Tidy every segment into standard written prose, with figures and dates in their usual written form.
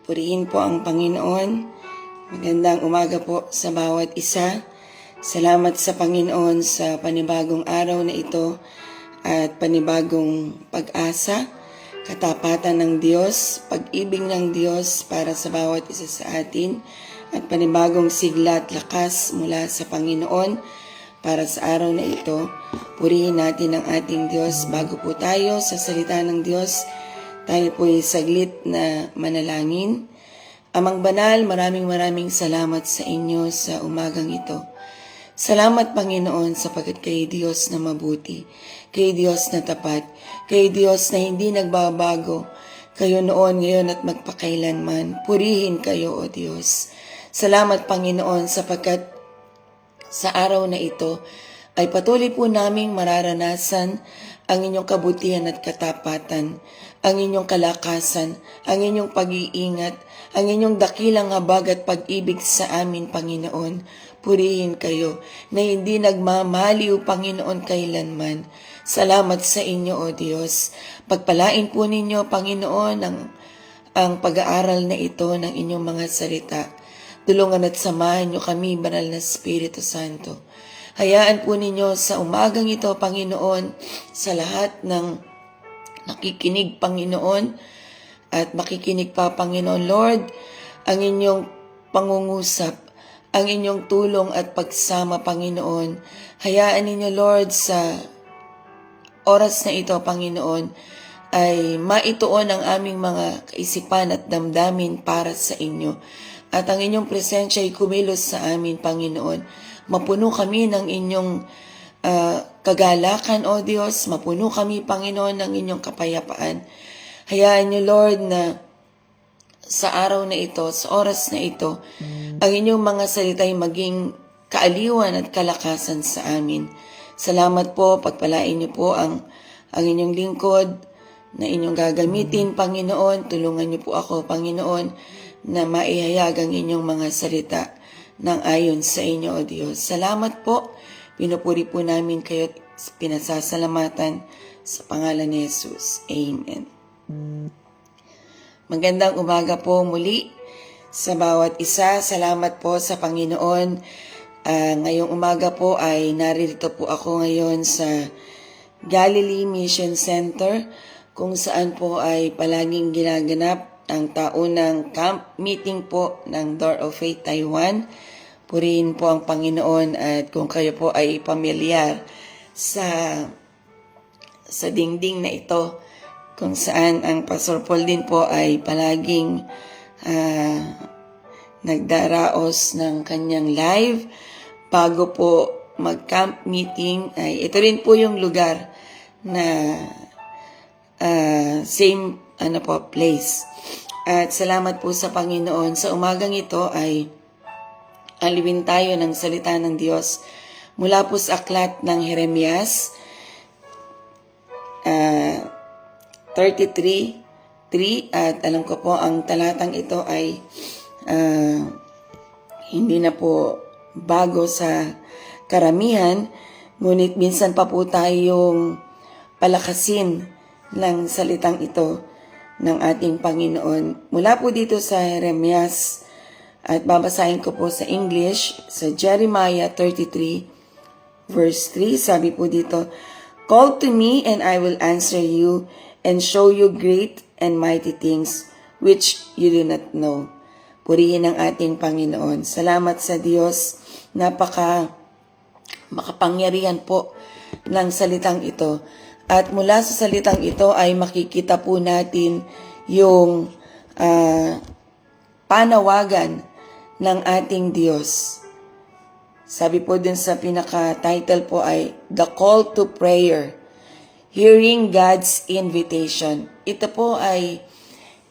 Purihin po ang Panginoon. Magandang umaga po sa bawat isa. Salamat sa Panginoon sa panibagong araw na ito at panibagong pag-asa, katapatan ng Diyos, pag-ibig ng Diyos para sa bawat isa sa atin at panibagong sigla at lakas mula sa Panginoon para sa araw na ito. Purihin natin ang ating Diyos. Bago po tayo sa salita ng Diyos, tayo po'y saglit na manalangin. Amang Banal, maraming salamat sa inyo sa umagang ito. Salamat Panginoon sapagkat kay Diyos na mabuti, kay Diyos na tapat, kay Diyos na hindi nagbabago, kayo noon, ngayon at magpakailanman. Purihin kayo, O Diyos. Salamat Panginoon sapagkat sa araw na ito ay patuloy po naming mararanasan ang inyong kabutihan at katapatan, ang inyong kalakasan, ang inyong pag-iingat, ang inyong dakilang habag at pag-ibig sa amin, Panginoon. Purihin kayo na hindi nagmamaliw, Panginoon, kailanman. Salamat sa inyo, O Diyos. Pagpalain po ninyo, Panginoon, ang pag-aaral na ito ng inyong mga salita. Tulungan at samahan niyo kami, Banal na Espiritu Santo. Hayaan po ninyo sa umagang ito, Panginoon, sa lahat ng nakikinig, Panginoon, at makikinig pa, Panginoon. Lord, ang inyong pangungusap, ang inyong tulong at pagsama, Panginoon. Hayaan ninyo, Lord, sa oras na ito, Panginoon, ay maituon ang aming mga kaisipan at damdamin para sa inyo. At ang inyong presensya ay kumilos sa amin, Panginoon. Mapuno kami ng inyong kagalakan, O Diyos. Mapuno kami, Panginoon, ng inyong kapayapaan. Hayaan niyo, Lord, na sa araw na ito, sa oras na ito, ang inyong mga salita ay maging kaaliwan at kalakasan sa amin. Salamat po, pagpalain niyo po ang inyong lingkod na inyong gagamitin, Panginoon. Tulungan niyo po ako, Panginoon, na maihayag ang inyong mga salita ng ayon sa inyo, O Diyos. Salamat po. Pinupuri po namin kayo at pinasasalamatan sa pangalan ni Jesus. Amen. Magandang umaga po muli sa bawat isa. Salamat po sa Panginoon. Ngayong umaga po ay naririto po ako ngayon sa Galilee Mission Center kung saan po ay palaging ginaganap ang taunang camp meeting po ng Door of Faith Taiwan. Purihin po ang Panginoon at kung kayo po ay pamilyar sa dingding na ito kung saan ang Pastor Paul din po ay palaging nagdaraos ng kanyang live bago po mag-camp meeting. Ay ito rin po yung lugar na same place. At salamat po sa Panginoon. Sa umagang ito ay alipin tayo ng salita ng Diyos mula po sa aklat ng Jeremias 33:3 at alam ko po ang talatang ito ay hindi na po bago sa karamihan, ngunit minsan pa po tayong palakasin ng salitang ito ng ating Panginoon. Mula po dito sa Jeremias at babasahin ko po sa English, sa Jeremiah 33 verse 3, sabi po dito, "Call to me and I will answer you and show you great and mighty things which you do not know." Purihin ang ating Panginoon. Salamat sa Diyos. Makapangyarihan po ng salitang ito. At mula sa salitang ito ay makikita po natin yung panawagan ng ating Diyos. Sabi po din sa pinaka-title po ay The Call to Prayer, Hearing God's Invitation. Ito po ay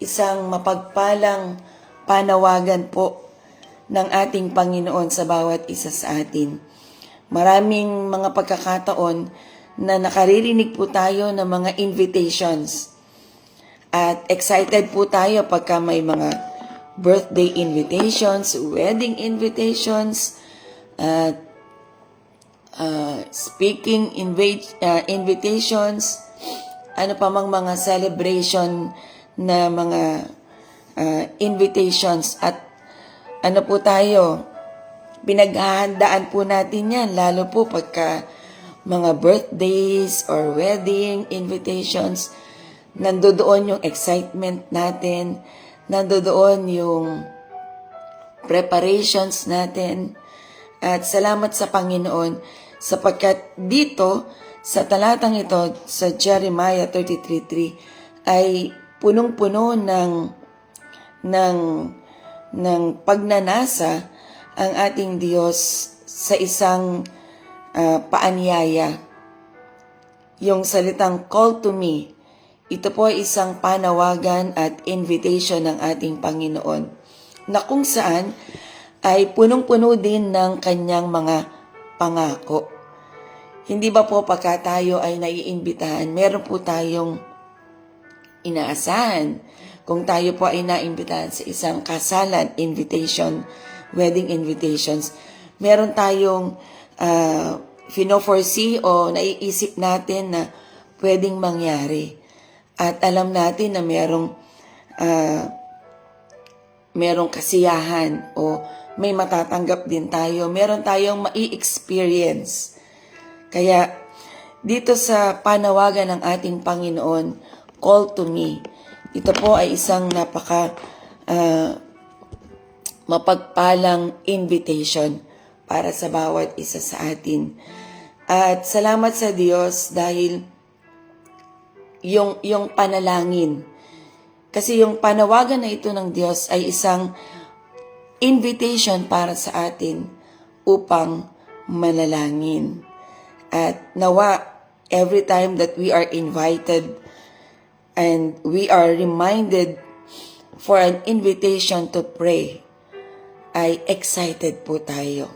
isang mapagpalang panawagan po ng ating Panginoon sa bawat isa sa atin. Maraming mga pagkakataon na nakaririnig po tayo ng mga invitations. At excited po tayo pagka may mga birthday invitations, wedding invitations, at speaking invitations, ano pa mang mga celebration na mga invitations at ano po tayo, pinaghahandaan po natin yan, lalo po pagka mga birthdays or wedding invitations, nandoon yung excitement natin, nandoon yung preparations natin. At salamat sa Panginoon sapagkat dito sa talatang ito sa Jeremiah 33:3 ay punong-puno ng pagnanasa ang ating Diyos sa isang paanyaya. Yung salitang call to me, ito po ay isang panawagan at invitation ng ating Panginoon na kung saan ay punong-puno din ng kanyang mga pangako. Hindi ba po pagka tayo ay naiimbitahan, meron po tayong inaasahan. Kung tayo po ay naiimbitahan sa isang kasalan, invitation, wedding invitations, meron tayong fino-foresee o naiisip natin na pwedeng mangyari. At alam natin na merong kasiyahan o may matatanggap din tayo. Meron tayong mai-experience. Kaya dito sa panawagan ng ating Panginoon, call to me, ito po ay isang mapagpalang invitation para sa bawat isa sa atin. At salamat sa Diyos dahil yung panalangin. Kasi yung panawagan na ito ng Diyos ay isang invitation para sa atin upang manalangin. At nawa, every time that we are invited and we are reminded for an invitation to pray, ay excited po tayo.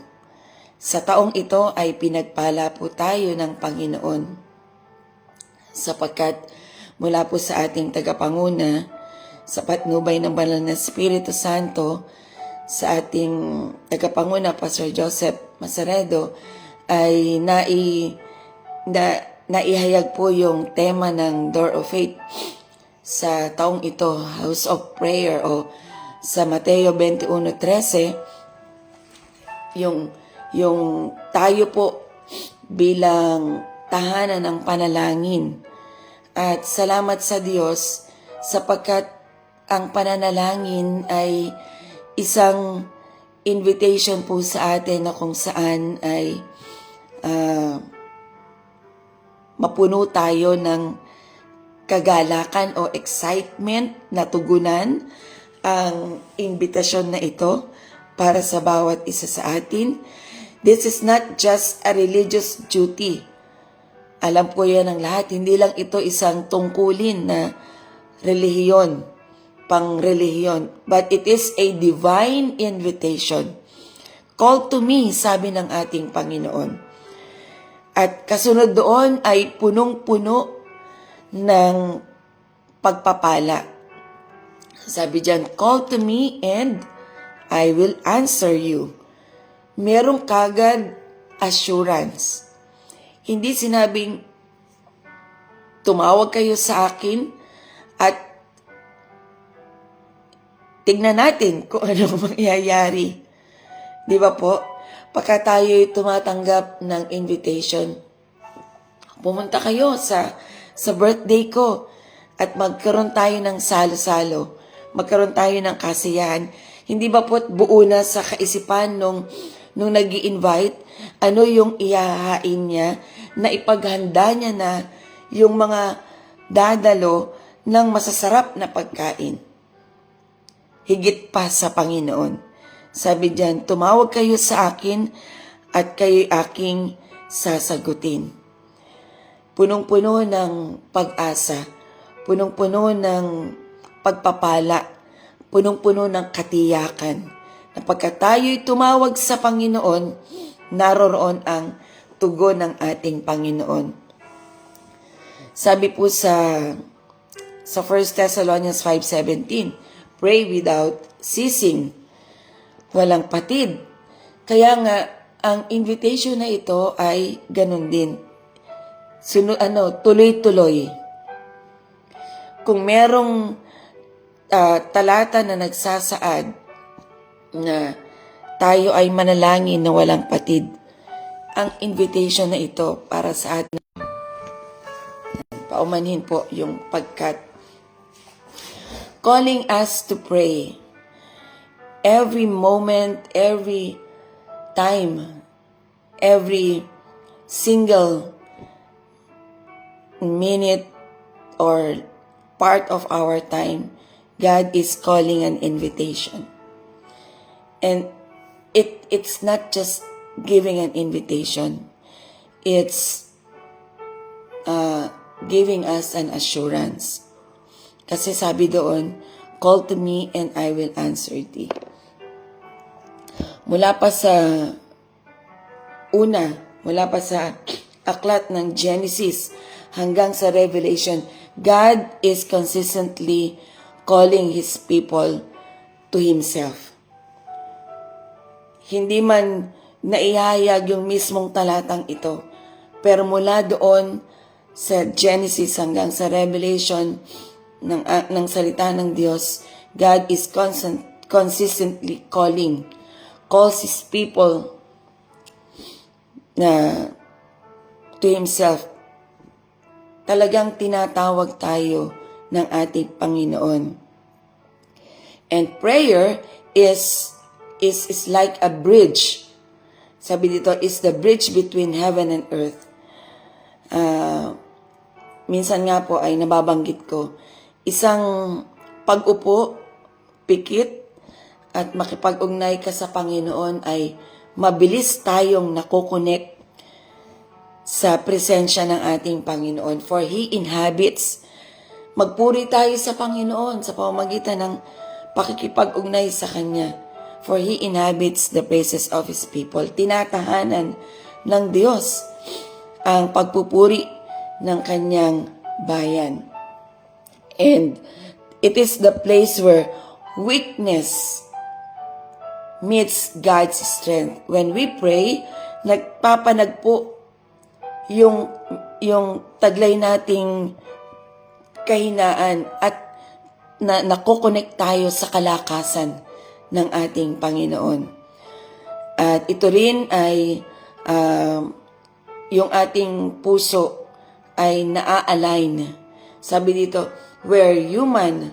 Sa taong ito ay pinagpala po tayo ng Panginoon sapagkat mula po sa ating tagapanguna, sa patnubay ng Banal na Espiritu Santo, sa ating tagapanguna, Pastor Joseph Masaredo, ay naihayag po yung tema ng Door of Faith sa taong ito, House of Prayer, o sa Mateo 21:13, yung tayo po bilang tahanan ng panalangin. At salamat sa Diyos sapagkat ang pananalangin ay isang invitation po sa atin na kung saan ay mapuno tayo ng kagalakan o excitement na tugunan ang imbitasyon na ito para sa bawat isa sa atin. This is not just a religious duty. Alam ko yan ng lahat. Hindi lang ito isang tungkulin na relihiyon, pang-relihiyon. But it is a divine invitation. Call to me, sabi ng ating Panginoon. At kasunod doon ay punong-puno ng pagpapala. Sabi diyan, call to me and I will answer you. Merong kagad assurance. Hindi sinabing, tumawag kayo sa akin at tignan natin kung ano mangyayari. Di ba po? Pagka tayo'y tumatanggap ng invitation, pumunta kayo sa birthday ko at magkaroon tayo ng salo-salo. Magkaroon tayo ng kasiyahan. Hindi ba po buo na sa kaisipan nung nag-i-invite, ano yung ihahain niya, na ipaghanda niya na yung mga dadalo ng masasarap na pagkain. Higit pa sa Panginoon. Sabi diyan, tumawag kayo sa akin at kayo'y aking sasagutin. Punong-puno ng pag-asa, punong-puno ng pagpapala, punong-puno ng katiyakan. Na pagka tayo'y tumawag sa Panginoon, naroroon ang tugon ng ating Panginoon. Sabi po sa 1 Thessalonians 5:17, pray without ceasing. Walang patid. Kaya nga, ang invitation na ito ay ganun din. Tuloy-tuloy. Kung merong talata na nagsasaad na tayo ay manalangin na walang patid. Ang invitation na ito para sa atin, paumanhin po yung pagkat. Calling us to pray. Every moment, every time, every single minute or part of our time, God is calling an invitation. And it's not just giving an invitation. It's giving us an assurance. Kasi sabi doon, call to me and I will answer thee. Mula pa sa aklat ng Genesis hanggang sa Revelation, God is consistently calling His people to Himself. Hindi man naihayag yung mismong talatang ito, pero mula doon sa Genesis hanggang sa Revelation ng salita ng Diyos, God is consistently calls His people to Himself. Talagang tinatawag tayo ng ating Panginoon. And prayer is like a bridge. Sabi dito, is the bridge between heaven and earth. Minsan nga po ay nababanggit ko, isang pag-upo, pikit, at makipag-ugnay ka sa Panginoon ay mabilis tayong nakokonek sa presensya ng ating Panginoon. For He inhabits. Magpuri tayo sa Panginoon sa pamamagitan ng pakikipag-ugnay sa Kanya. For He inhabits the praises of His people. Tinatahanan ng Diyos ang pagpupuri ng Kanyang bayan. And it is the place where weakness meets God's strength. When we pray, nagpapanagpo yung taglay nating kahinaan at nakokonek tayo sa kalakasan ng ating Panginoon. At ito rin ay yung ating puso ay naa-align. Sabi dito, where human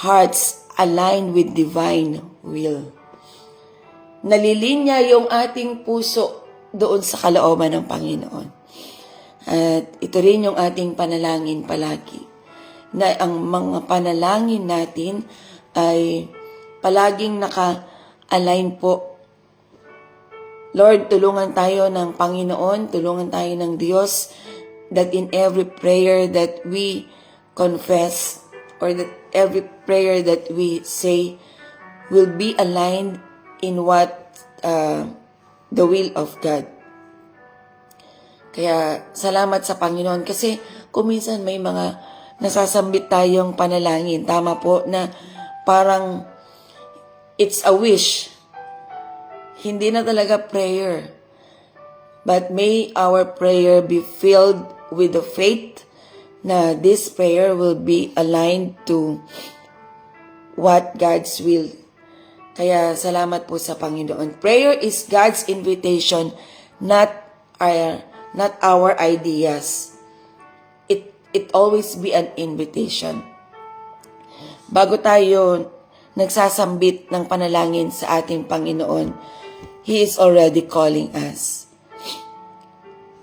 hearts align with divine will. Nalilinya yung ating puso doon sa kalooban ng Panginoon. At ito rin yung ating panalangin palagi. Na ang mga panalangin natin ay palaging naka-align po. Lord, tulungan tayo ng Panginoon, tulungan tayo ng Diyos, that in every prayer that we confess, or that every prayer that we say will be aligned in what the will of God. Kaya salamat sa Panginoon kasi kuminsan may mga nasasambit tayong panalangin. Tama po na parang it's a wish. Hindi na talaga prayer. But may our prayer be filled with the faith na this prayer will be aligned to what God's will. Kaya salamat po sa Panginoon. Prayer is God's invitation, not our ideas. It always be an invitation. Bago tayo nagsasambit ng panalangin sa ating Panginoon, He is already calling us.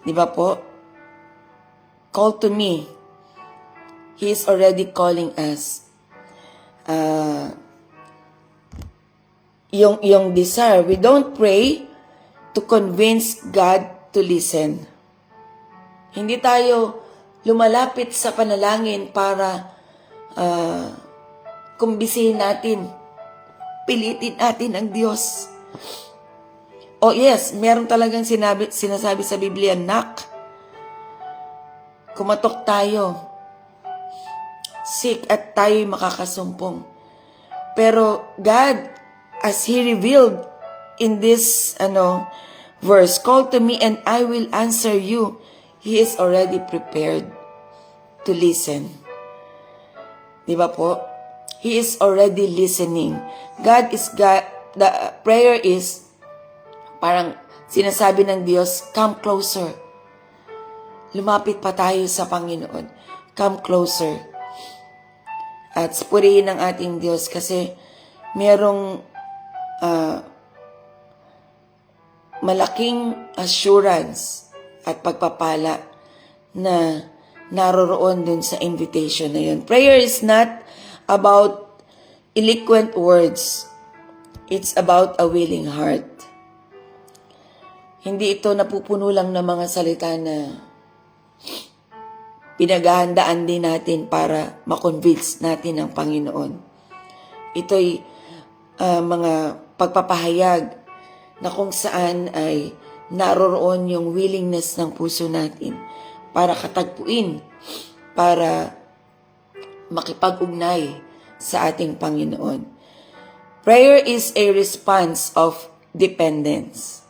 Di ba po? Call to me. He is already calling us. Yung desire, we don't pray to convince God to listen. Hindi tayo lumalapit sa panalangin para kumbisihin natin, pilitin natin ang Diyos. Oh yes, meron talagang sinasabi sa Biblia, knock. Kumatok tayo. Seek at tayo'y makakasumpong. Pero God, as He revealed in this verse, call to me and I will answer you. He is already prepared to listen. Di ba po? He is already listening. The prayer is parang sinasabi ng Diyos, come closer. Lumapit pa tayo sa Panginoon. Come closer. At purihin ng ating Diyos kasi merong malaking assurance at pagpapala na naroroon dun sa invitation na yun. Prayer is not about eloquent words. It's about a willing heart. Hindi ito napupuno lang ng mga salita na pinaghahandaan din natin para makonvince natin ang Panginoon. Ito'y mga pagpapahayag na kung saan ay naroroon yung willingness ng puso natin para katagpuin, para makipag-ugnay sa ating Panginoon. Prayer is a response of dependence.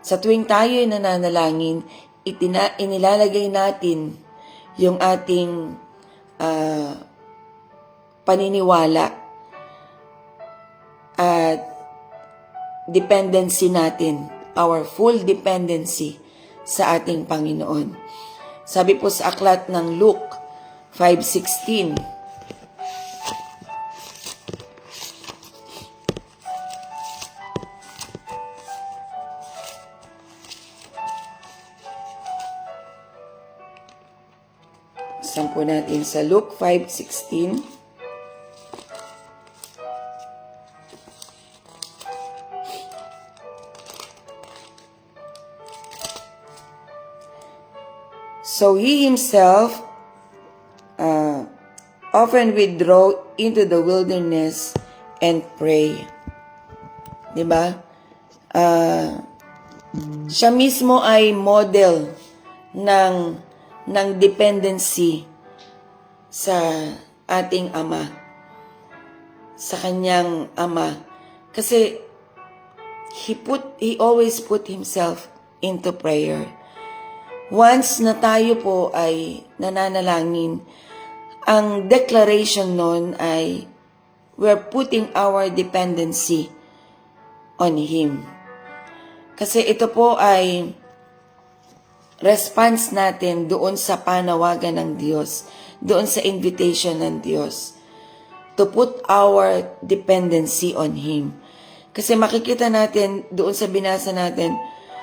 Sa tuwing tayo ay nananalangin, inilalagay natin yung ating paniniwala at dependency natin, our full dependency sa ating Panginoon. Sabi po sa aklat ng Luke 5:16, sampo natin sa Luke 5:16. So he himself often withdraw into the wilderness and pray. Diba? Siya mismo ay model ng dependency sa ating Ama, sa kanyang Ama. Kasi he always put himself into prayer. Once na tayo po ay nananalangin, ang declaration nun ay we're putting our dependency on Him. Kasi ito po ay response natin doon sa panawagan ng Diyos, doon sa invitation ng Diyos, to put our dependency on Him. Kasi makikita natin doon sa binasa natin,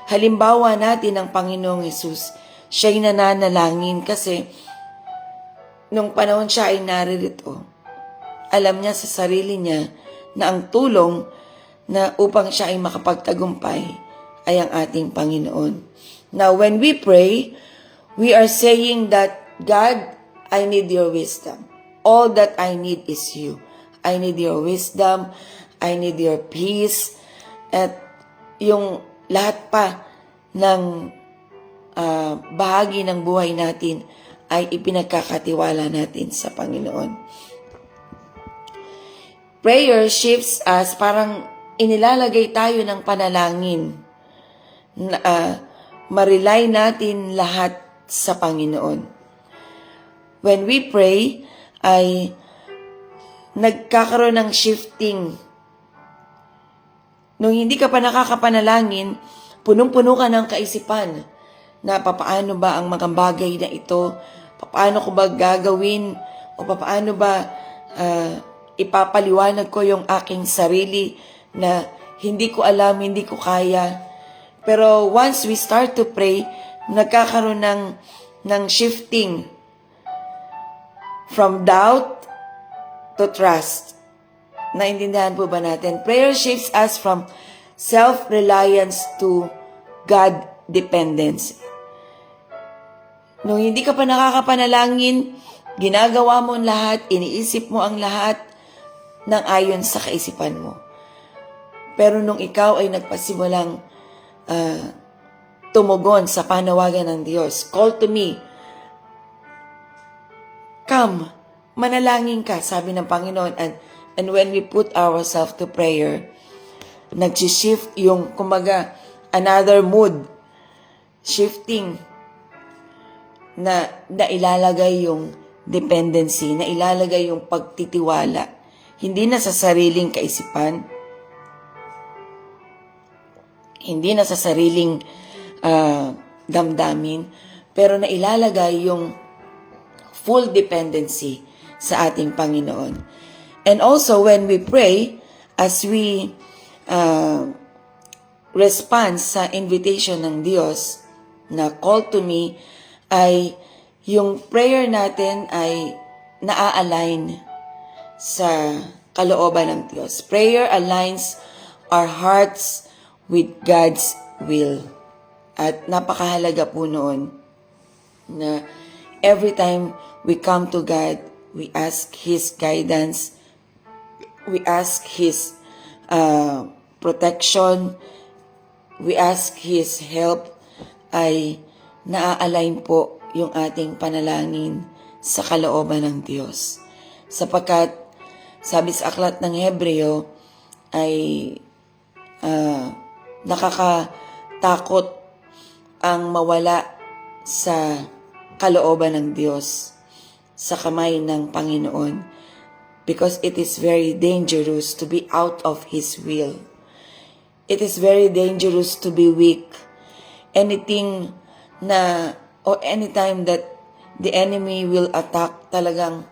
halimbawa natin ang Panginoong Hesus, siya'y nananalangin kasi nung panahon siya ay naririto, alam niya sa sarili niya na ang tulong na upang siya ay makapagtagumpay ay ang ating Panginoon. Now, when we pray, we are saying that, God, I need your wisdom. All that I need is you. I need your wisdom. I need your peace. At yung lahat pa ng bahagi ng buhay natin ay ipinagkakatiwala natin sa Panginoon. Prayer shifts us, parang inilalagay tayo ng panalangin na ma-rely natin lahat sa Panginoon. When we pray, ay nagkakaroon ng shifting. Nung hindi ka pa nakakapanalangin, punong-puno ka ng kaisipan na papaano ba ang mga bagay na ito, papaano ko ba gagawin, o papaano ba ipapaliwanag ko yung aking sarili na hindi ko alam, hindi ko kaya. Pero once we start to pray, nagkakaroon ng shifting from doubt to trust. Naintindihan po ba natin? Prayer shifts us from self-reliance to God-dependence. Nung hindi ka pa nakakapanalangin, ginagawa mo ang lahat, iniisip mo ang lahat ng ayon sa kaisipan mo. Pero nung ikaw ay nagpasimulang tumugon sa panawagan ng Diyos, call to me, come, manalangin ka, sabi ng Panginoon. And when we put ourselves to prayer, nag-shift yung, kumbaga, another mood, shifting, na ilalagay yung dependency na ilalagay yung pagtitiwala, hindi na sa sariling kaisipan, hindi na sa sariling damdamin, pero na ilalagay yung full dependency sa ating Panginoon. And also when we pray, as we respond sa invitation ng Diyos na call to me, ay yung prayer natin ay naa-align sa kalooban ng Diyos. Prayer aligns our hearts with God's will. At napakahalaga po noon na every time we come to God, we ask His guidance, we ask His protection, we ask His help, ay naa-align po yung ating panalangin sa kalooban ng Diyos. Sapagkat, sabi sa aklat ng Hebreo, ay nakakatakot ang mawala sa kalooban ng Diyos, sa kamay ng Panginoon, because it is very dangerous to be out of His will. It is very dangerous to be weak. Anything na, or anytime that the enemy will attack, talagang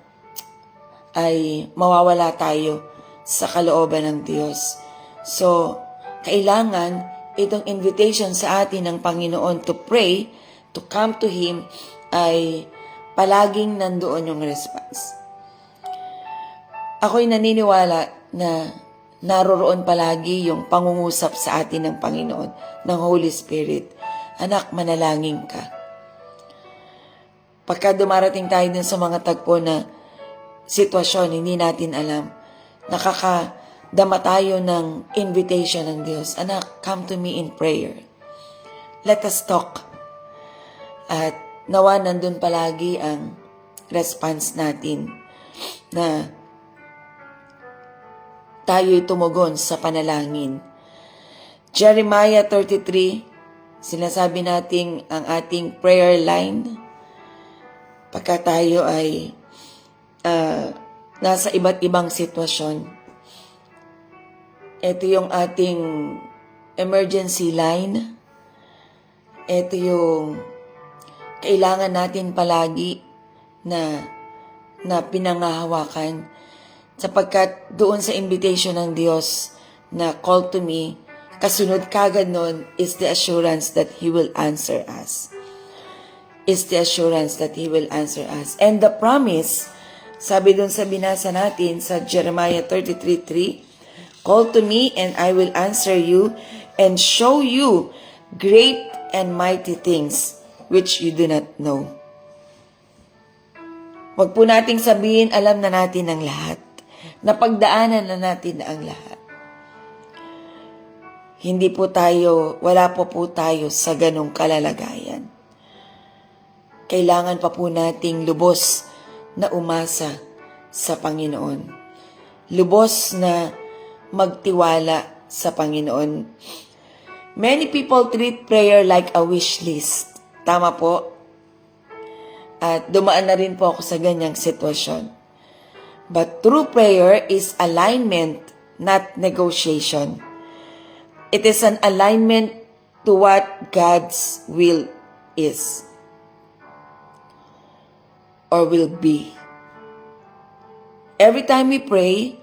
ay mawawala tayo sa kalooban ng Diyos. So, kailangan itong invitation sa atin ng Panginoon to pray, to come to Him, ay palaging nandoon yung response. Ako'y naniniwala na naroroon palagi yung pangungusap sa atin ng Panginoon, ng Holy Spirit. Anak, manalangin ka. Pagka dumarating tayo din sa mga tagpo na sitwasyon, hindi natin alam, nakakadama tayo ng invitation ng Diyos. Anak, come to me in prayer. Let us talk. At nawa nandun palagi ang response natin na tayo'y tumugon sa panalangin. Jeremiah 33, sinasabi natin ang ating prayer line pagka tayo ay nasa iba't ibang sitwasyon. Ito yung ating emergency line. Ito yung kailangan natin palagi na pinangahawakan, sapagkat doon sa invitation ng Diyos na call to me, kasunod kagad nun is the assurance that He will answer us. Is the assurance that He will answer us. And the promise, sabi doon sa binasa natin sa Jeremiah 33:3, call to me and I will answer you and show you great and mighty things which you do not know. Huwag po nating sabihin, alam na natin ang lahat. Napagdaanan na natin ang lahat. Hindi po tayo, wala po tayo sa ganong kalalagayan. Kailangan pa po nating lubos na umasa sa Panginoon. Lubos na magtiwala sa Panginoon. Many people treat prayer like a wish list. Tama po. At dumaan na rin po ako sa ganyang sitwasyon. But true prayer is alignment, not negotiation. It is an alignment to what God's will is or will be. Every time we pray,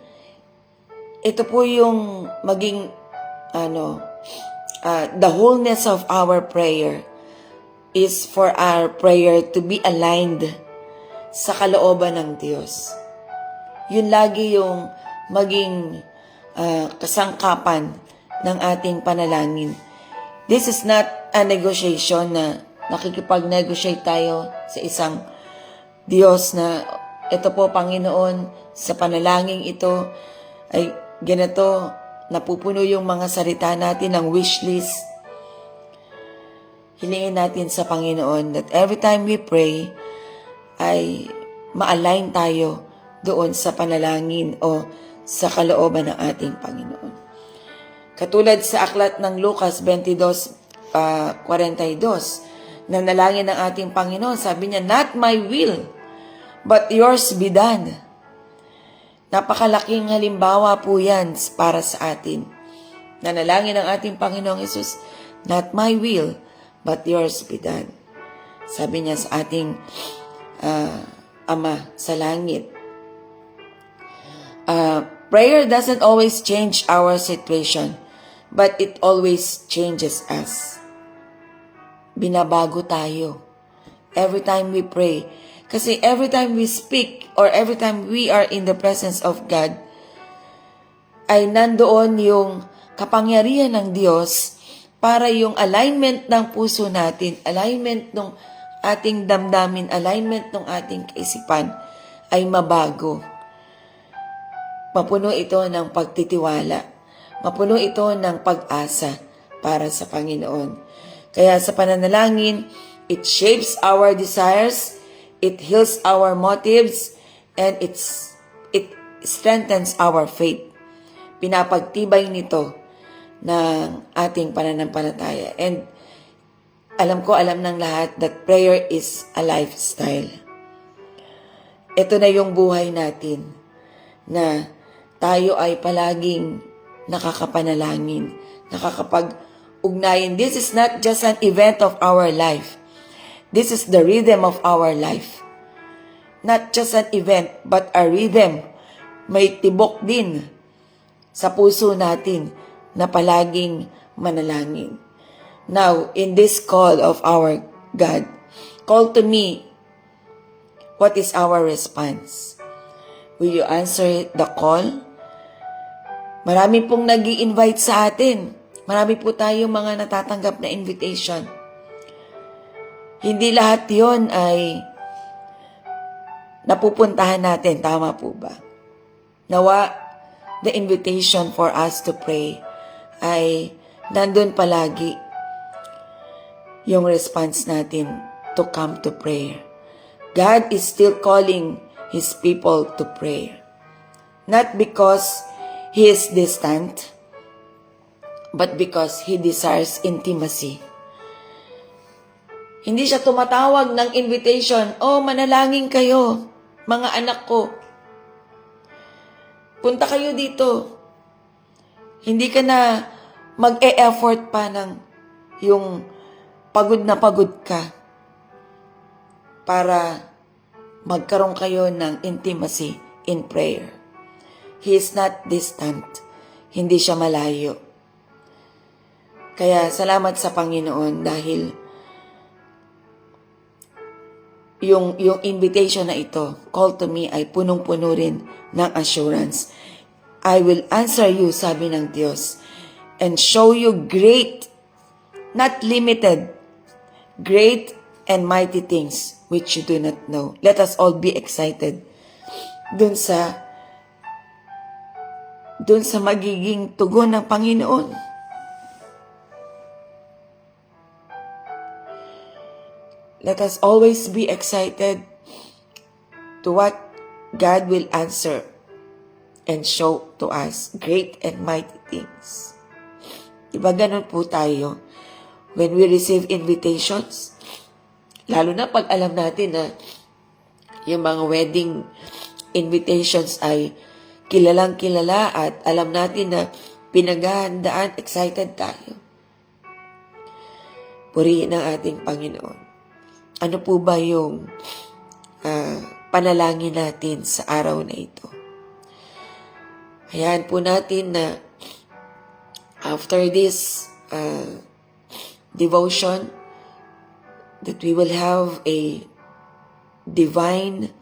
ito po yung maging the wholeness of our prayer is for our prayer to be aligned sa kalooban ng Diyos. Yun lagi yung maging kasangkapan ng ating panalangin. This is not a negotiation na nakikipag-negotiate tayo sa isang Diyos na ito po, Panginoon, sa panalangin ito ay ganito, napupuno yung mga salita natin ng wish list. Hilingin natin sa Panginoon that every time we pray ay ma-align tayo doon sa panalangin o sa kalooban ng ating Panginoon. Katulad sa aklat ng Lucas 22:42, na nalangin ng ating Panginoon, sabi niya, not my will, but yours be done. Napakalaking halimbawa po yan para sa atin. Nanalangin ang ating Panginoong Hesus, not my will, but yours be done. Sabi niya sa ating Ama sa langit. Prayer doesn't always change our situation, but it always changes us. Binabago tayo every time we pray. Kasi every time we speak or every time we are in the presence of God, ay nandoon yung kapangyarihan ng Diyos para yung alignment ng puso natin, alignment ng ating damdamin, alignment ng ating kaisipan ay mabago. Mapuno ito ng pagtitiwala. Mapuno ito ng pag-asa para sa Panginoon. Kaya sa pananalangin, it shapes our desires, it heals our motives, and it strengthens our faith. Pinapagtibay nito ng ating pananampalataya. And alam ng lahat that prayer is a lifestyle. Ito na yung buhay natin na tayo ay palaging nakakapanalangin, nakakapag-ugnayan. This is not just an event of our life. This is the rhythm of our life. Not just an event, but a rhythm. May tibok din sa puso natin na palaging manalangin. Now, in this call of our God, call to me, what is our response? Will you answer the call? Marami pong nag-i-invite sa atin. Marami po tayong mga natatanggap na invitation. Hindi lahat yon ay napupuntahan natin. Tama po ba? Nawa, the invitation for us to pray ay nandun palagi yung response natin to come to prayer. God is still calling His people to prayer. Not because He is distant, but because He desires intimacy. Hindi siya tumatawag ng invitation, manalangin kayo, mga anak ko. Punta kayo dito. Hindi ka na mag-e-effort pa ng yung pagod na pagod ka para magkaroon kayo ng intimacy in prayer. He is not distant. Hindi siya malayo. Kaya salamat sa Panginoon dahil yung invitation na ito, call to me, ay punong-puno rin ng assurance. I will answer you, sabi ng Diyos, and show you great, not limited, great and mighty things which you do not know. Let us all be excited dun sa magiging tugon ng Panginoon. Let us always be excited to what God will answer and show to us great and mighty things. Diba ganun po tayo when we receive invitations? Lalo na pag alam natin na yung mga wedding invitations ay kilalang kilala at alam natin na pinaghahandaan, excited tayo. Purihin ang ating Panginoon. Ano po ba yung panalangin natin sa araw na ito? Hayaan po natin na after this devotion, that we will have a divine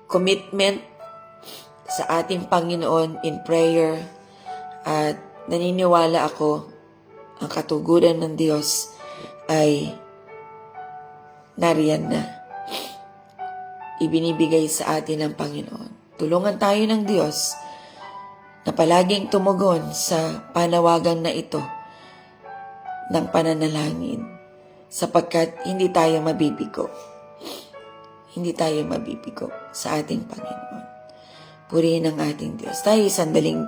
commitment sa ating Panginoon in prayer, at naniniwala ako ang katuguran ng Diyos ay nariyan na. Ibinibigay sa atin ng Panginoon. Tulungan tayo ng Diyos na palaging tumugon sa panawagan na ito ng pananalangin, sapagkat hindi tayo mabibigo. Hindi tayo mabibigo sa ating Panginoon. Purihin ang ating Diyos. Tayo sandaling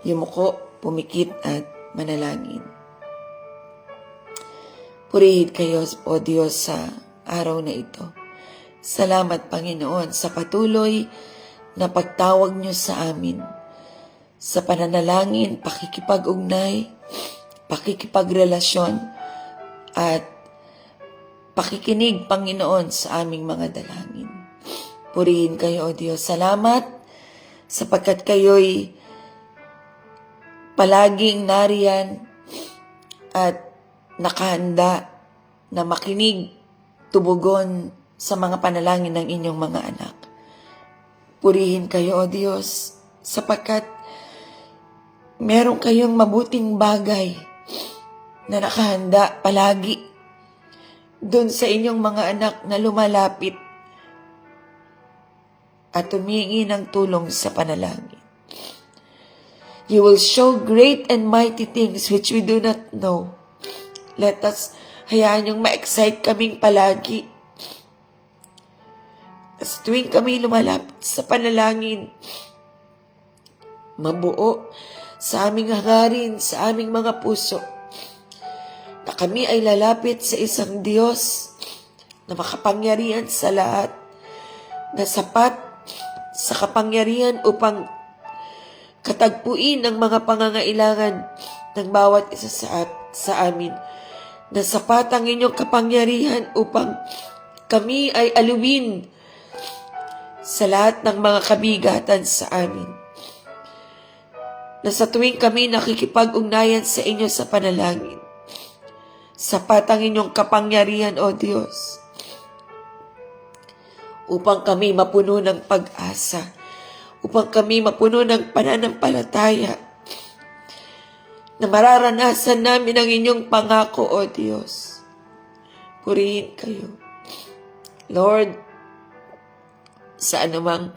yumuko, pumikit at manalangin. Purihin kayo, O Diyos, sa araw na ito. Salamat, Panginoon, sa patuloy na pagtawag niyo sa amin. Sa pananalangin, pakikipag-ugnay, pakikipagrelasyon, at pakikinig, Panginoon, sa aming mga dalangin. Purihin kayo, O Diyos. Salamat sapagkat kayo'y palaging nariyan at nakahanda na makinig, tumugon sa mga panalangin ng inyong mga anak. Purihin kayo, O Diyos, sapagkat meron kayong mabuting bagay na nakahanda palagi doon sa inyong mga anak na lumalapit at humingi ng tulong sa panalangin. You will show great and mighty things which we do not know. Let us, hayaan yung ma-excite kaming palagi. As tuwing kami lumalapit sa panalangin, mabuo sa aming hangarin, sa aming mga puso, na kami ay lalapit sa isang Diyos na makapangyarihan sa lahat, na sapat sa kapangyarihan upang katagpuin ang mga pangangailangan ng bawat isa sa amin, na sapat ang inyong kapangyarihan upang kami ay alumin sa lahat ng mga kabigatan sa amin, na sa tuwing kami nakikipag-ugnayan sa inyo sa panalangin, sapat ang inyong kapangyarihan, O Diyos, upang kami mapuno ng pag-asa, upang kami mapuno ng pananampalataya, na mararanasan namin ang inyong pangako, O Diyos. Purihin kayo, Lord, sa anumang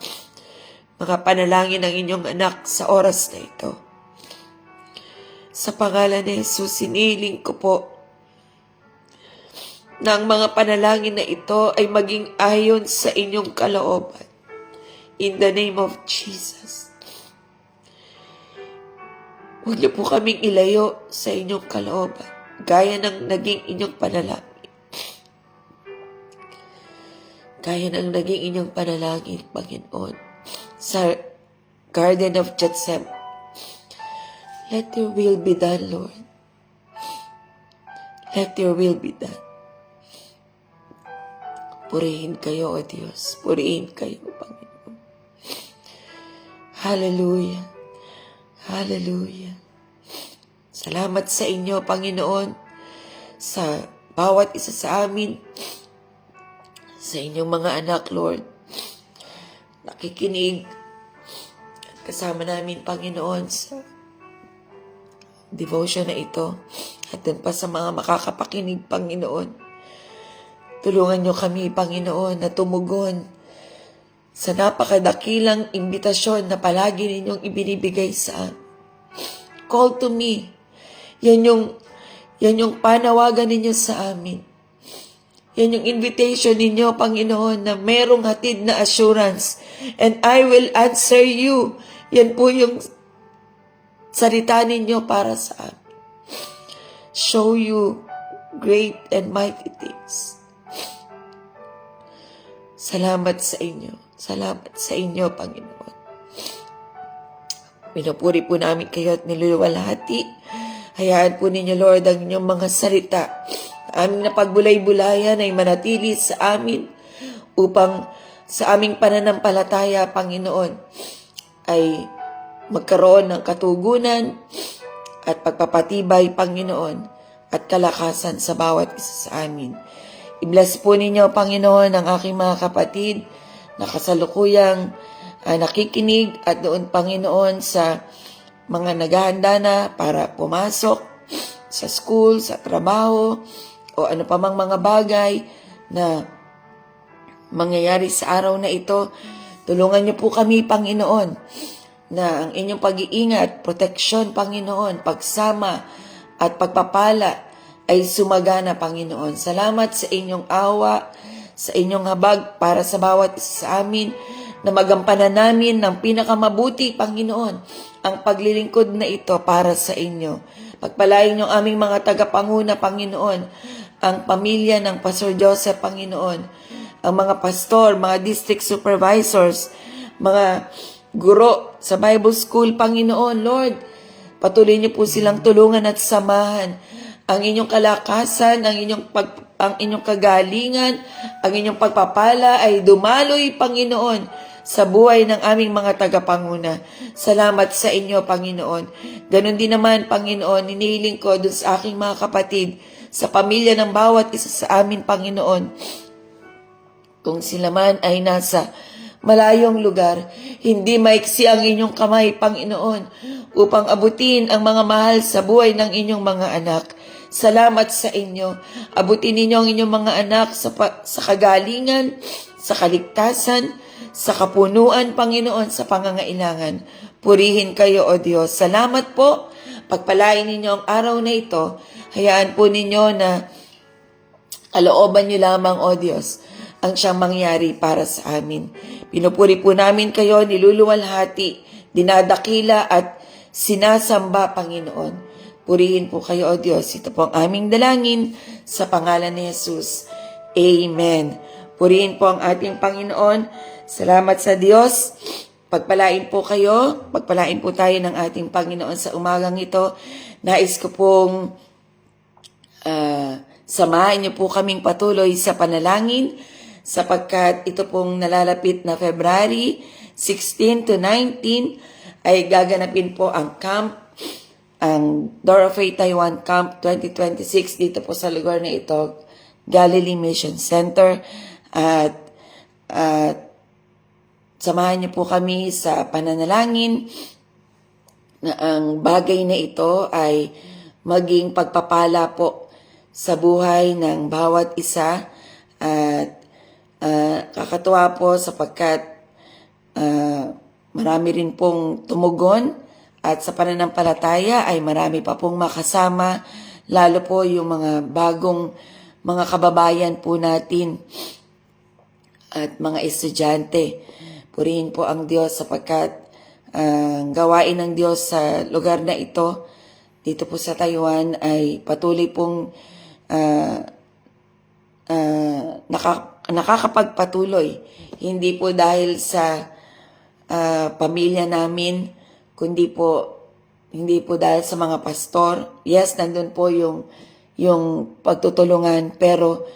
mga panalangin ng inyong anak sa oras na ito. Sa pangalan ni Jesus, siniling ko po na ang mga panalangin na ito ay maging ayon sa inyong kalooban. In the name of Jesus. Huwag niyo po kaming ilayo sa inyong kalooban, gaya ng naging inyong panalangin. Gaya ng naging inyong panalangin, Panginoon, sa Garden of Gethsemane. Let your will be done, Lord. Let your will be done. Purihin kayo, O Diyos. Purihin kayo, Panginoon. Hallelujah. Hallelujah. Salamat sa inyo, Panginoon, sa bawat isa sa amin, sa inyong mga anak, Lord. Nakikinig at kasama namin, Panginoon, sa devotion na ito. At dun pa sa mga makakapakinig, Panginoon. Tulungan niyo kami, Panginoon, na tumugon sa napakadakilang imbitasyon na palagi ninyong ibinibigay sa amin. Call to me. Yan yung panawagan ninyo sa amin. Yan yung invitation ninyo, Panginoon, na merong hatid na assurance. And I will answer you. Yan po yung salita ninyo para sa amin. Show you great and mighty things. Salamat sa inyo. Salamat sa inyo, Panginoon. Pinupuri po namin kayo at niluluwalhati. Hayaan po ninyo, Lord, ang inyong mga salita. Aming napagbulay-bulayan ay manatili sa amin upang sa aming pananampalataya, Panginoon, ay magkaroon ng katugunan at pagpapatibay, Panginoon, at kalakasan sa bawat isa sa amin. I-bless po ninyo, Panginoon, ang aking mga kapatid na kasalukuyang nakikinig at doon, Panginoon, sa mga naghahanda na para pumasok sa school, sa trabaho, o ano pa mang mga bagay na mangyayari sa araw na ito. Tulungan niyo po kami, Panginoon, na ang inyong pag-iingat, proteksyon, Panginoon, pagsama at pagpapala ay sumagana, Panginoon. Salamat sa inyong awa, sa inyong habag para sa bawat isa sa amin, na magampanan namin ng pinakamabuti, Panginoon, ang paglilingkod na ito para sa inyo. Pagpalain niyo aming mga tagapanguna, Panginoon, ang pamilya ng Pastor Joseph, Panginoon, ang mga pastor, mga district supervisors, mga guro sa Bible School, Panginoon, Lord, patuloy niyo po silang tulungan at samahan. Ang inyong kalakasan, ang inyong kagalingan, ang inyong pagpapala ay dumaloy, Panginoon, sa buhay ng aming mga tagapanguna. Salamat sa inyo, Panginoon. Ganon din naman, Panginoon, hinihiling ko dun sa aking mga kapatid, sa pamilya ng bawat isa sa amin, Panginoon. Kung sila man ay nasa malayong lugar, hindi maiksi ang inyong kamay, Panginoon, upang abutin ang mga mahal sa buhay ng inyong mga anak. Salamat sa inyo. Abutin ninyo ang inyong mga anak sa kagalingan, sa kaligtasan, sa kapunuan, Panginoon, sa pangangailangan. Purihin kayo, O Diyos. Salamat po. Pagpalain ninyo ang araw na ito. Hayaan po ninyo na kalooban nyo lamang, O Diyos, ang siyang mangyari para sa amin. Pinupuri po namin kayo, niluluwalhati, dinadakila at sinasamba, Panginoon. Purihin po kayo, O Diyos. Ito po ang aming dalangin sa pangalan ni Jesus. Amen. Purihin po ang ating Panginoon. Salamat sa Diyos. Pagpalain po kayo. Pagpalain po tayo ng ating Panginoon sa umagang ito. Nais ko pong samahan niyo po kaming patuloy sa panalangin sapagkat ito pong nalalapit na February 16 to 19 ay gaganapin po ang Door of Faith Taiwan Camp 2026 dito po sa lugar na ito, Galilee Mission Center. At samahan niyo po kami sa pananalangin na ang bagay na ito ay maging pagpapala po sa buhay ng bawat isa. At kakatuwa po sapagkat marami rin pong tumugon at sa pananampalataya ay marami pa pong makasama, lalo po yung mga bagong mga kababayan po natin at mga estudyante. Purihin po ang Diyos sapagkat ang gawain ng Diyos sa lugar na ito, dito po sa Taiwan, ay patuloy pong nakakapagpatuloy. Hindi po dahil sa pamilya namin, kundi po hindi po dahil sa mga pastor. Yes, nandun po yung pagtutulungan, pero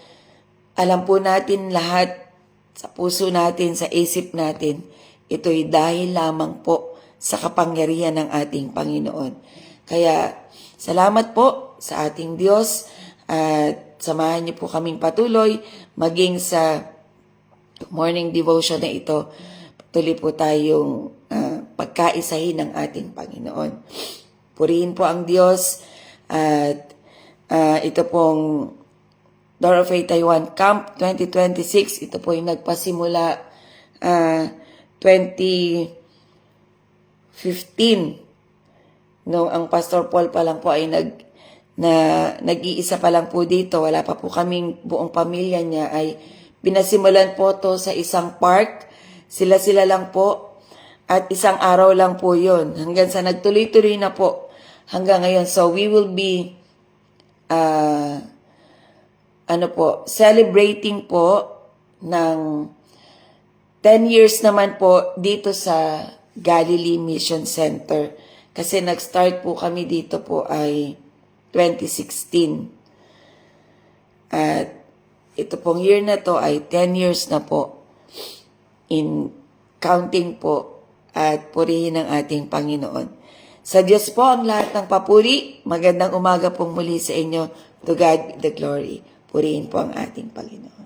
alam po natin lahat, sa puso natin, sa isip natin, ito'y dahil lamang po sa kapangyarihan ng ating Panginoon. Kaya, salamat po sa ating Diyos at samahan niyo po kaming patuloy maging sa morning devotion na ito. Patuloy po tayong pagkaisahin ng ating Panginoon. Purihin po ang Diyos at ito pong Door of Faith Taiwan Camp 2026. Ito po yung nagpasimula 2015. Nung ang Pastor Paul pa lang po ay nag-iisa pa lang po dito. Wala pa po kaming buong pamilya niya. Ay pinasimulan po to sa isang park. Sila lang po. At isang araw lang po yun. Hanggang sa nagtuloy-tuloy na po hanggang ngayon. So we will be celebrating po ng 10 years naman po dito sa Galilee Mission Center. Kasi nag-start po kami dito po ay 2016. At ito pong year na to ay 10 years na po in counting po, at purihin ang ating Panginoon. Sa Diyos po ang lahat ng papuri. Magandang umaga pong muli sa inyo. To God be the glory. Purihin po ang ating Panginoon.